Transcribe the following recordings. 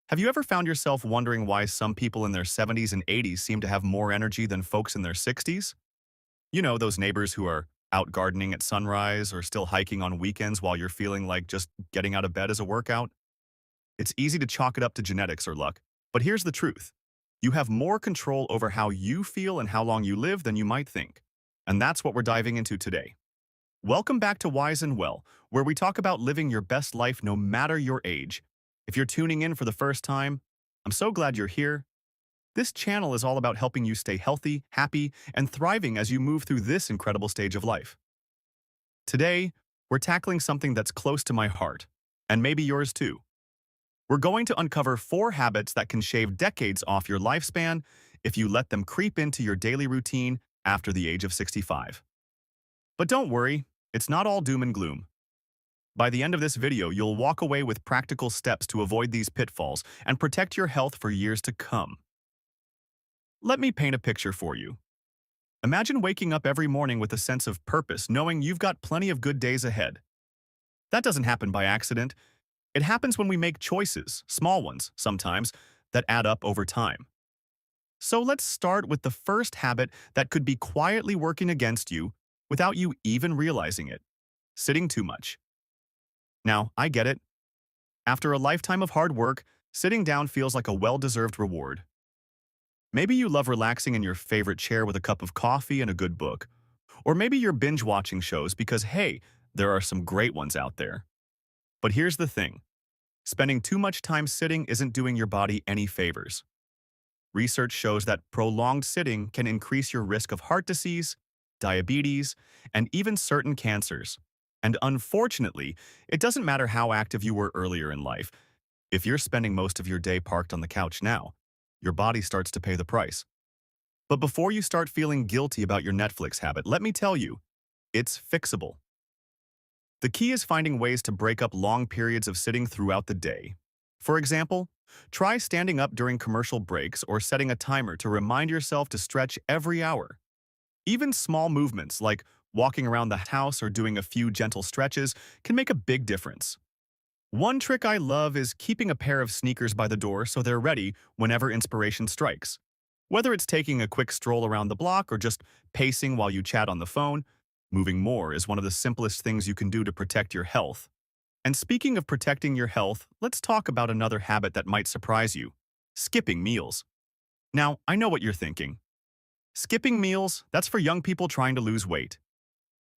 Have you ever found yourself wondering why some people in their 70s and 80s seem to have more energy than folks in their 60s? You know, those neighbors who are out gardening at sunrise or still hiking on weekends while you're feeling like just getting out of bed is a workout? It's easy to chalk it up to genetics or luck, but here's the truth. You have more control over how you feel and how long you live than you might think. And that's what we're diving into today. Welcome back to Wise and Well, where we talk about living your best life no matter your age. If you're tuning in for the first time, I'm so glad you're here. This channel is all about helping you stay healthy, happy, and thriving as you move through this incredible stage of life. Today, we're tackling something that's close to my heart, and maybe yours too. We're going to uncover 4 habits that can shave decades off your lifespan if you let them creep into your daily routine after the age of 65. But don't worry, it's not all doom and gloom. By the end of this video, you'll walk away with practical steps to avoid these pitfalls and protect your health for years to come. Let me paint a picture for you. Imagine waking up every morning with a sense of purpose, knowing you've got plenty of good days ahead. That doesn't happen by accident. It happens when we make choices, small ones sometimes, that add up over time. So let's start with the first habit that could be quietly working against you without you even realizing it: sitting too much. Now, I get it. After a lifetime of hard work, sitting down feels like a well-deserved reward. Maybe you love relaxing in your favorite chair with a cup of coffee and a good book. Or maybe you're binge-watching shows because, hey, there are some great ones out there. But here's the thing. Spending too much time sitting isn't doing your body any favors. Research shows that prolonged sitting can increase your risk of heart disease, diabetes, and even certain cancers. And unfortunately, it doesn't matter how active you were earlier in life. If you're spending most of your day parked on the couch now, your body starts to pay the price. But before you start feeling guilty about your Netflix habit, let me tell you, it's fixable. The key is finding ways to break up long periods of sitting throughout the day. For example, try standing up during commercial breaks or setting a timer to remind yourself to stretch every hour. Even small movements like walking around the house or doing a few gentle stretches can make a big difference. One trick I love is keeping a pair of sneakers by the door so they're ready whenever inspiration strikes. Whether it's taking a quick stroll around the block or just pacing while you chat on the phone, moving more is one of the simplest things you can do to protect your health. And speaking of protecting your health, let's talk about another habit that might surprise you: skipping meals. Now, I know what you're thinking. Skipping meals, that's for young people trying to lose weight.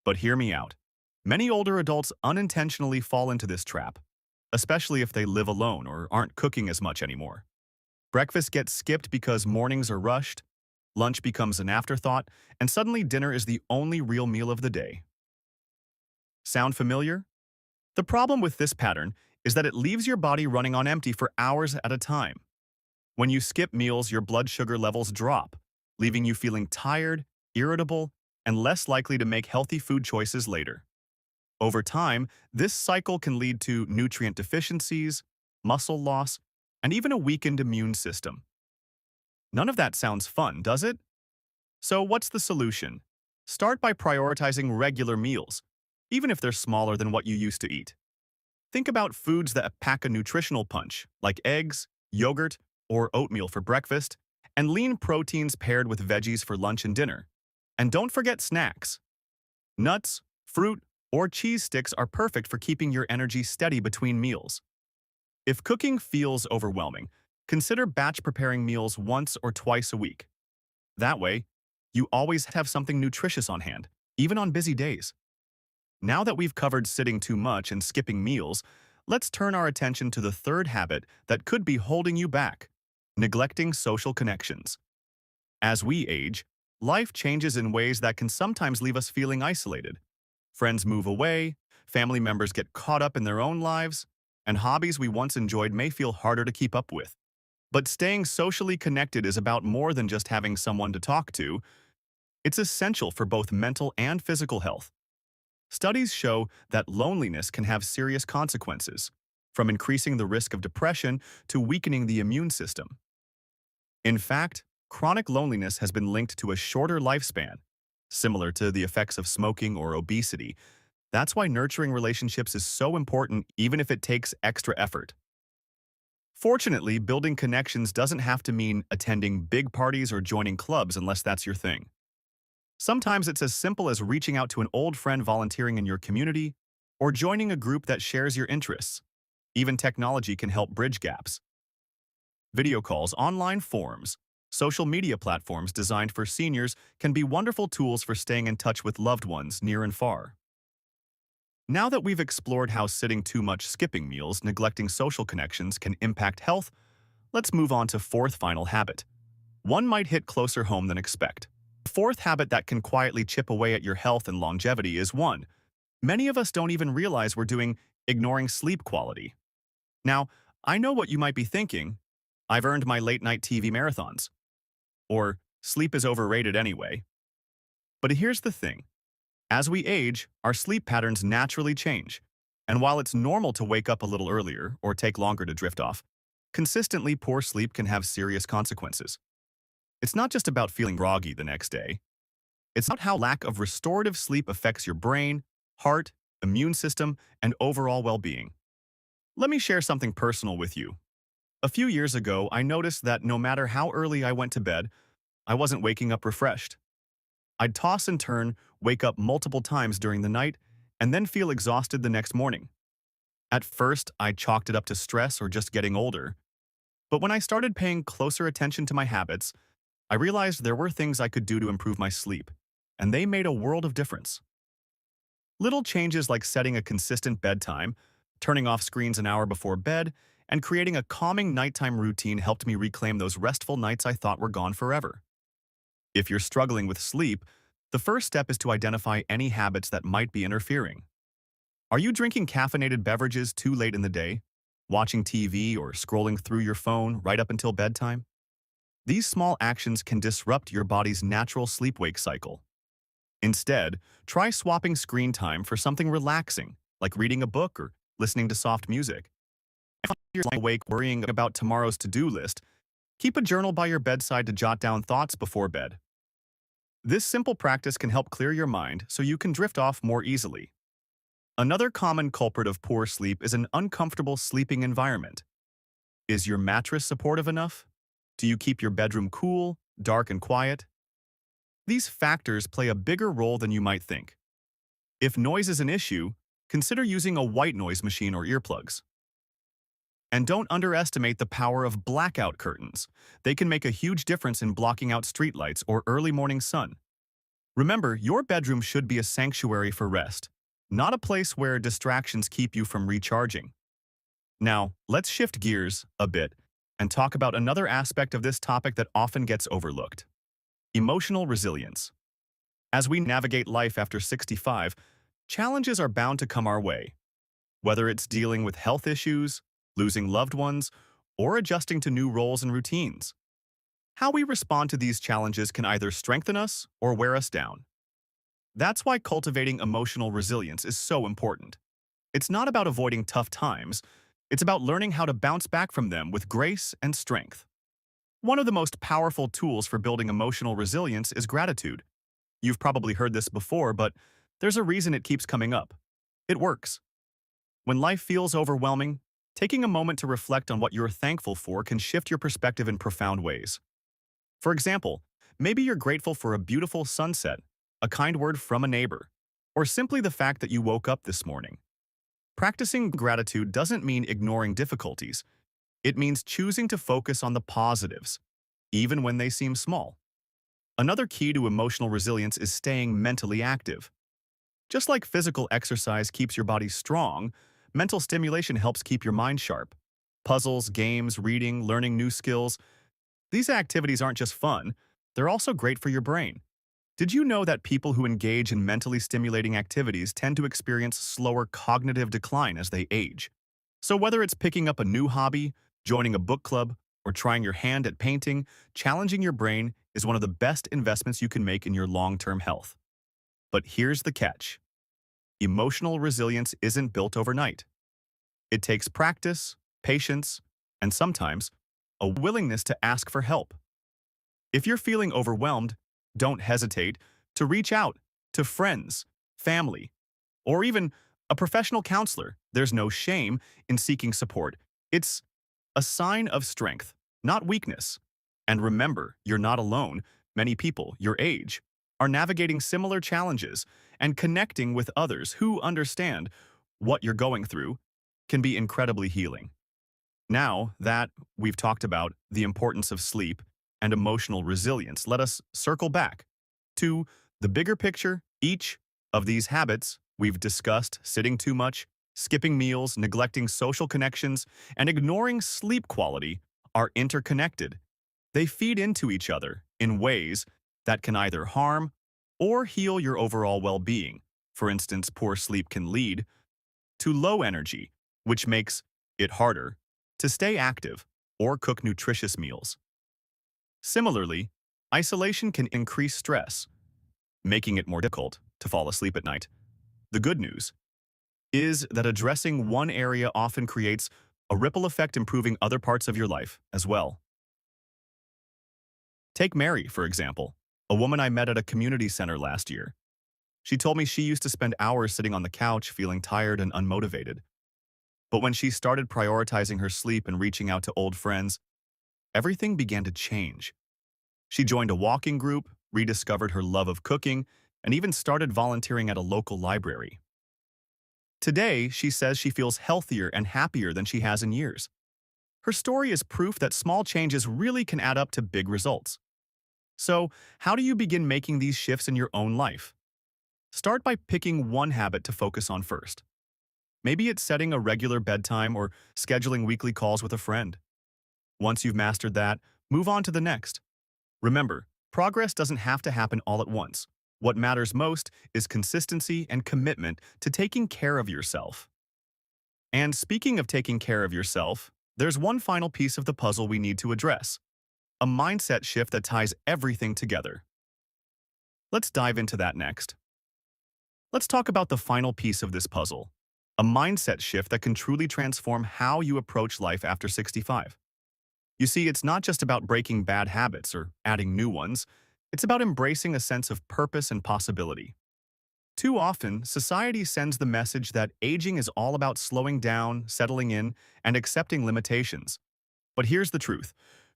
But hear me out. Many older adults unintentionally fall into this trap, especially if they live alone or aren't cooking as much anymore. Breakfast gets skipped because mornings are rushed, lunch becomes an afterthought, and suddenly dinner is the only real meal of the day. Sound familiar? The problem with this pattern is that it leaves your body running on empty for hours at a time. When you skip meals, your blood sugar levels drop, leaving you feeling tired, irritable, and less likely to make healthy food choices later. Over time, this cycle can lead to nutrient deficiencies, muscle loss, and even a weakened immune system. None of that sounds fun, does it? So what's the solution? Start by prioritizing regular meals, even if they're smaller than what you used to eat. Think about foods that pack a nutritional punch, like eggs, yogurt, or oatmeal for breakfast, and lean proteins paired with veggies for lunch and dinner. And don't forget snacks. Nuts, fruit, or cheese sticks are perfect for keeping your energy steady between meals. If cooking feels overwhelming, consider batch preparing meals once or twice a week. That way, you always have something nutritious on hand, even on busy days. Now that we've covered sitting too much and skipping meals, let's turn our attention to the third habit that could be holding you back: neglecting social connections. As we age, life changes in ways that can sometimes leave us feeling isolated. Friends move away, family members get caught up in their own lives, and hobbies we once enjoyed may feel harder to keep up with. But staying socially connected is about more than just having someone to talk to. It's essential for both mental and physical health. Studies show that loneliness can have serious consequences, from increasing the risk of depression to weakening the immune system. In fact, chronic loneliness has been linked to a shorter lifespan, similar to the effects of smoking or obesity. That's why nurturing relationships is so important, even if it takes extra effort. Fortunately, building connections doesn't have to mean attending big parties or joining clubs unless that's your thing. Sometimes it's as simple as reaching out to an old friend volunteering in your community or joining a group that shares your interests. Even technology can help bridge gaps. Video calls, online forums, social media platforms designed for seniors can be wonderful tools for staying in touch with loved ones near and far. Now that we've explored how sitting too much, skipping meals, neglecting social connections can impact health, let's move on to fourth final habit. One might hit closer home than expect. The fourth habit that can quietly chip away at your health and longevity is one many of us don't even realize we're doing: ignoring sleep quality. Now, I know what you might be thinking. I've earned my late-night TV marathons. Or, sleep is overrated anyway. But here's the thing. As we age, our sleep patterns naturally change. And while it's normal to wake up a little earlier or take longer to drift off, consistently poor sleep can have serious consequences. It's not just about feeling groggy the next day. It's about how lack of restorative sleep affects your brain, heart, immune system, and overall well-being. Let me share something personal with you. A few years ago, I noticed that no matter how early I went to bed, I wasn't waking up refreshed. I'd toss and turn, wake up multiple times during the night, and then feel exhausted the next morning. At first, I chalked it up to stress or just getting older. But when I started paying closer attention to my habits, I realized there were things I could do to improve my sleep, and they made a world of difference. Little changes like setting a consistent bedtime, turning off screens an hour before bed, and creating a calming nighttime routine helped me reclaim those restful nights I thought were gone forever. If you're struggling with sleep, the first step is to identify any habits that might be interfering. Are you drinking caffeinated beverages too late in the day? Watching TV or scrolling through your phone right up until bedtime? These small actions can disrupt your body's natural sleep-wake cycle. Instead, try swapping screen time for something relaxing, like reading a book or listening to soft music. If you're lying awake worrying about tomorrow's to-do list, keep a journal by your bedside to jot down thoughts before bed. This simple practice can help clear your mind so you can drift off more easily. Another common culprit of poor sleep is an uncomfortable sleeping environment. Is your mattress supportive enough? Do you keep your bedroom cool, dark, and quiet? These factors play a bigger role than you might think. If noise is an issue, consider using a white noise machine or earplugs. And don't underestimate the power of blackout curtains. They can make a huge difference in blocking out streetlights or early morning sun. Remember, your bedroom should be a sanctuary for rest, not a place where distractions keep you from recharging. Now, let's shift gears a bit and talk about another aspect of this topic that often gets overlooked: emotional resilience. As we navigate life after 65, challenges are bound to come our way. Whether it's dealing with health issues, losing loved ones, or adjusting to new roles and routines. How we respond to these challenges can either strengthen us or wear us down. That's why cultivating emotional resilience is so important. It's not about avoiding tough times, it's about learning how to bounce back from them with grace and strength. One of the most powerful tools for building emotional resilience is gratitude. You've probably heard this before, but there's a reason it keeps coming up. It works. When life feels overwhelming, taking a moment to reflect on what you're thankful for can shift your perspective in profound ways. For example, maybe you're grateful for a beautiful sunset, a kind word from a neighbor, or simply the fact that you woke up this morning. Practicing gratitude doesn't mean ignoring difficulties. It means choosing to focus on the positives, even when they seem small. Another key to emotional resilience is staying mentally active. Just like physical exercise keeps your body strong, mental stimulation helps keep your mind sharp. Puzzles, games, reading, learning new skills. These activities aren't just fun, they're also great for your brain. Did you know that people who engage in mentally stimulating activities tend to experience slower cognitive decline as they age? So whether it's picking up a new hobby, joining a book club, or trying your hand at painting, challenging your brain is one of the best investments you can make in your long-term health. But here's the catch. Emotional resilience isn't built overnight. It takes practice, patience, and sometimes a willingness to ask for help. If you're feeling overwhelmed, don't hesitate to reach out to friends, family, or even a professional counselor. There's no shame in seeking support. It's a sign of strength, not weakness. And remember, you're not alone. Many people your age are navigating similar challenges, and connecting with others who understand what you're going through can be incredibly healing. Now that we've talked about the importance of sleep and emotional resilience, let us circle back to the bigger picture. Each of these habits we've discussed, sitting too much, skipping meals, neglecting social connections, and ignoring sleep quality, are interconnected. They feed into each other in ways that can either harm or heal your overall well-being. For instance, poor sleep can lead to low energy, which makes it harder to stay active or cook nutritious meals. Similarly, isolation can increase stress, making it more difficult to fall asleep at night. The good news is that addressing one area often creates a ripple effect, improving other parts of your life as well. Take Mary, for example, a woman I met at a community center last year. She told me she used to spend hours sitting on the couch feeling tired and unmotivated. But when she started prioritizing her sleep and reaching out to old friends, everything began to change. She joined a walking group, rediscovered her love of cooking, and even started volunteering at a local library. Today, she says she feels healthier and happier than she has in years. Her story is proof that small changes really can add up to big results. So, how do you begin making these shifts in your own life? Start by picking one habit to focus on first. Maybe it's setting a regular bedtime or scheduling weekly calls with a friend. Once you've mastered that, move on to the next. Remember, progress doesn't have to happen all at once. What matters most is consistency and commitment to taking care of yourself. And speaking of taking care of yourself, there's one final piece of the puzzle we need to address: a mindset shift that ties everything together. Let's dive into that next. Let's talk about the final piece of this puzzle: a mindset shift that can truly transform how you approach life after 65. You see, it's not just about breaking bad habits or adding new ones. It's about embracing a sense of purpose and possibility. Too often, society sends the message that aging is all about slowing down, settling in, and accepting limitations. But here's the truth: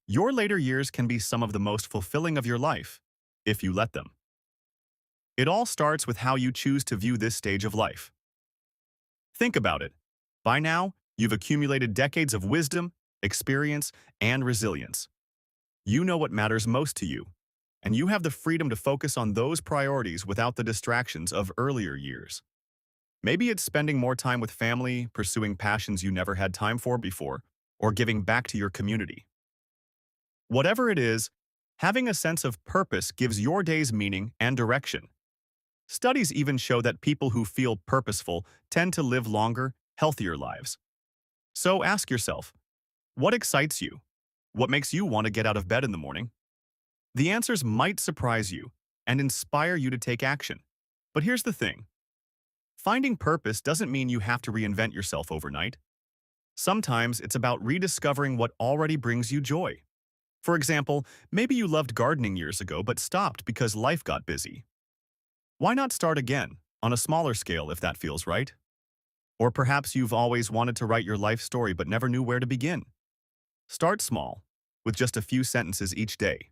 your later years can be some of the most fulfilling of your life, if you let them. It all starts with how you choose to view this stage of life. Think about it. By now, you've accumulated decades of wisdom, experience, and resilience. You know what matters most to you, and you have the freedom to focus on those priorities without the distractions of earlier years. Maybe it's spending more time with family, pursuing passions you never had time for before, or giving back to your community. Whatever it is, having a sense of purpose gives your days meaning and direction. Studies even show that people who feel purposeful tend to live longer, healthier lives. So ask yourself, what excites you? What makes you want to get out of bed in the morning? The answers might surprise you and inspire you to take action. But here's the thing: finding purpose doesn't mean you have to reinvent yourself overnight. Sometimes it's about rediscovering what already brings you joy. For example, maybe you loved gardening years ago but stopped because life got busy. Why not start again, on a smaller scale if that feels right? Or perhaps you've always wanted to write your life story but never knew where to begin. Start small, with just a few sentences each day.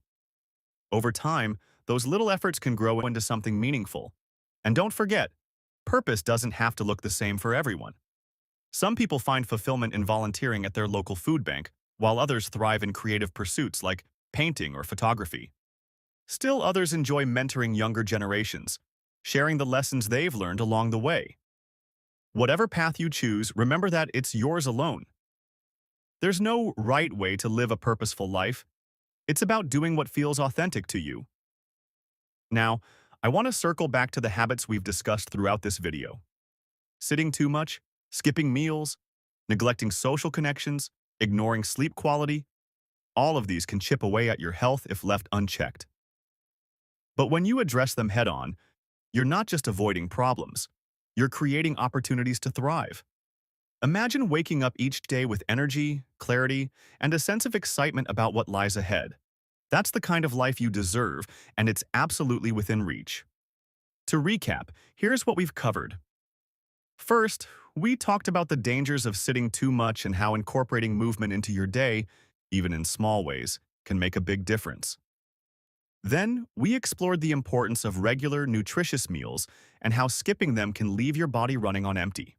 Over time, those little efforts can grow into something meaningful. And don't forget, purpose doesn't have to look the same for everyone. Some people find fulfillment in volunteering at their local food bank, while others thrive in creative pursuits like painting or photography. Still others enjoy mentoring younger generations, sharing the lessons they've learned along the way. Whatever path you choose, remember that it's yours alone. There's no right way to live a purposeful life. It's about doing what feels authentic to you. Now, I want to circle back to the habits we've discussed throughout this video. Sitting too much, skipping meals, neglecting social connections, ignoring sleep quality, all of these can chip away at your health if left unchecked. But when you address them head-on, you're not just avoiding problems, you're creating opportunities to thrive. Imagine waking up each day with energy, clarity, and a sense of excitement about what lies ahead. That's the kind of life you deserve, and it's absolutely within reach. To recap, here's what we've covered. First, we talked about the dangers of sitting too much and how incorporating movement into your day, even in small ways, can make a big difference. Then, we explored the importance of regular, nutritious meals and how skipping them can leave your body running on empty.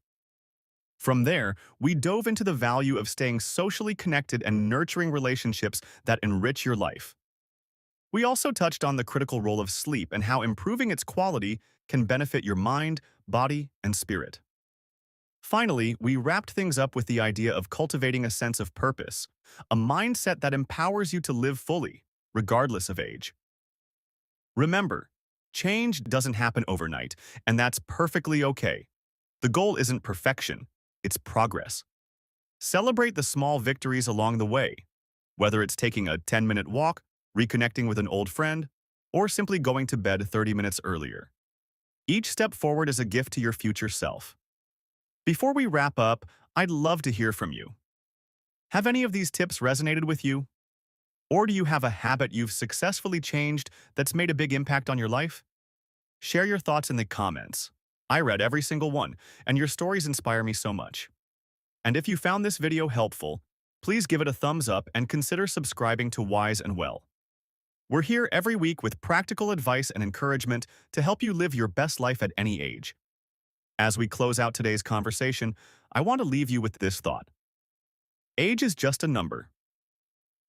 From there, we dove into the value of staying socially connected and nurturing relationships that enrich your life. We also touched on the critical role of sleep and how improving its quality can benefit your mind, body, and spirit. Finally, we wrapped things up with the idea of cultivating a sense of purpose, a mindset that empowers you to live fully, regardless of age. Remember, change doesn't happen overnight, and that's perfectly okay. The goal isn't perfection, it's progress. Celebrate the small victories along the way, whether it's taking a 10-minute walk, reconnecting with an old friend, or simply going to bed 30 minutes earlier. Each step forward is a gift to your future self. Before we wrap up, I'd love to hear from you. Have any of these tips resonated with you? Or do you have a habit you've successfully changed that's made a big impact on your life? Share your thoughts in the comments. I read every single one, and your stories inspire me so much. And if you found this video helpful, please give it a thumbs up and consider subscribing to Wise and Well. We're here every week with practical advice and encouragement to help you live your best life at any age. As we close out today's conversation, I want to leave you with this thought. Age is just a number.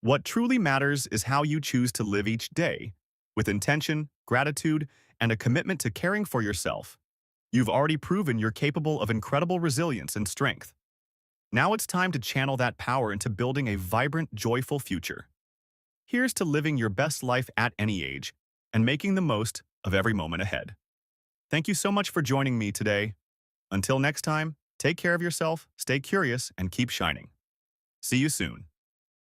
What truly matters is how you choose to live each day, with intention, gratitude, and a commitment to caring for yourself. You've already proven you're capable of incredible resilience and strength. Now it's time to channel that power into building a vibrant, joyful future. Here's to living your best life at any age and making the most of every moment ahead. Thank you so much for joining me today. Until next time, take care of yourself, stay curious, and keep shining. See you soon.